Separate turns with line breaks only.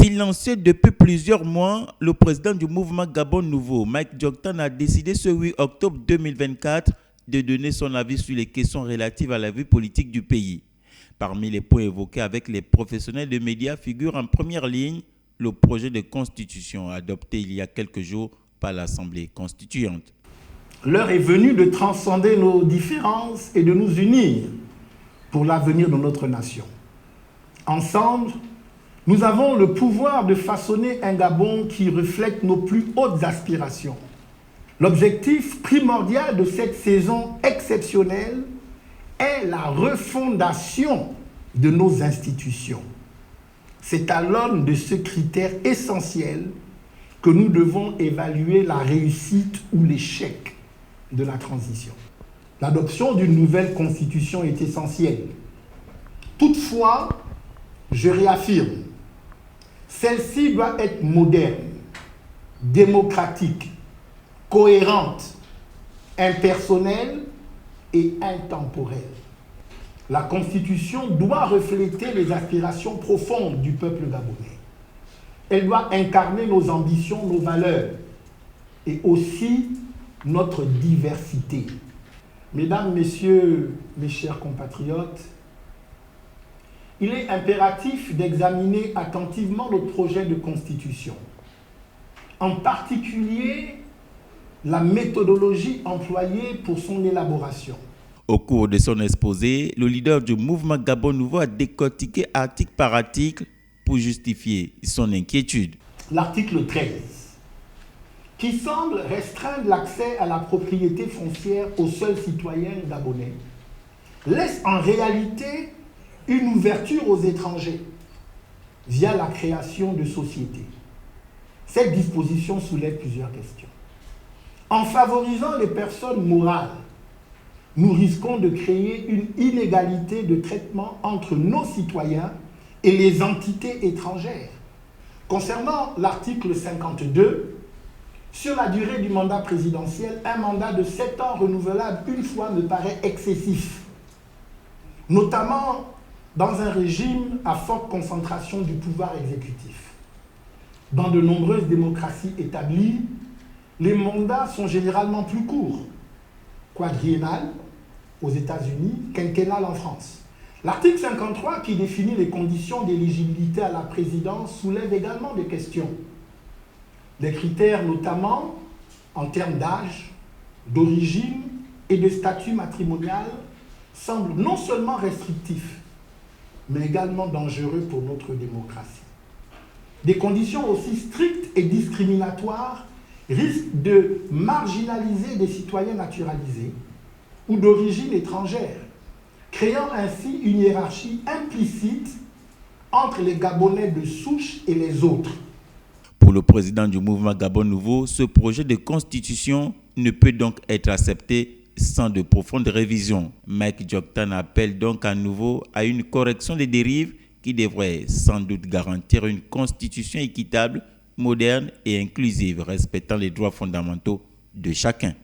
Silencieux depuis plusieurs mois, le président du mouvement Gabon Nouveau, Mike Dioktan, a décidé ce 8 octobre 2024 de donner son avis sur les questions relatives à la vie politique du pays. Parmi les points évoqués avec les professionnels de médias figure en première ligne le projet de constitution adopté il y a quelques jours par l'Assemblée constituante.
L'heure est venue de transcender nos différences et de nous unir pour l'avenir de notre nation. Ensemble, nous avons le pouvoir de façonner un Gabon qui reflète nos plus hautes aspirations. L'objectif primordial de cette saison exceptionnelle est la refondation de nos institutions. C'est à l'aune de ce critère essentiel que nous devons évaluer la réussite ou l'échec de la transition. L'adoption d'une nouvelle constitution est essentielle. Toutefois, je réaffirme, celle-ci doit être moderne, démocratique, cohérente, impersonnelle et intemporelle. La Constitution doit refléter les aspirations profondes du peuple gabonais. Elle doit incarner nos ambitions, nos valeurs et aussi notre diversité. Mesdames, Messieurs, mes chers compatriotes, il est impératif d'examiner attentivement notre projet de constitution, en particulier la méthodologie employée pour son élaboration.
Au cours de son exposé, le leader du mouvement Gabon Nouveau a décortiqué article par article pour justifier son inquiétude.
L'article 13, qui semble restreindre l'accès à la propriété foncière aux seuls citoyens gabonais, laisse en réalité une ouverture aux étrangers via la création de sociétés. Cette disposition soulève plusieurs questions. En favorisant les personnes morales, nous risquons de créer une inégalité de traitement entre nos citoyens et les entités étrangères. Concernant l'article 52, sur la durée du mandat présidentiel, un mandat de 7 ans renouvelable une fois me paraît excessif, notamment dans un régime à forte concentration du pouvoir exécutif. Dans de nombreuses démocraties établies, les mandats sont généralement plus courts, quadriennal aux États-Unis, quinquennal en France. L'article 53, qui définit les conditions d'éligibilité à la présidence, soulève également des questions. Les critères, notamment en termes d'âge, d'origine et de statut matrimonial, semblent non seulement restrictifs, mais également dangereux pour notre démocratie. Des conditions aussi strictes et discriminatoires risquent de marginaliser des citoyens naturalisés ou d'origine étrangère, créant ainsi une hiérarchie implicite entre les Gabonais de souche et les autres.
Pour le président du mouvement Gabon Nouveau, ce projet de constitution ne peut donc être accepté sans de profondes révisions. Mike Dioktan appelle donc à nouveau à une correction des dérives qui devrait sans doute garantir une constitution équitable, moderne et inclusive, respectant les droits fondamentaux de chacun.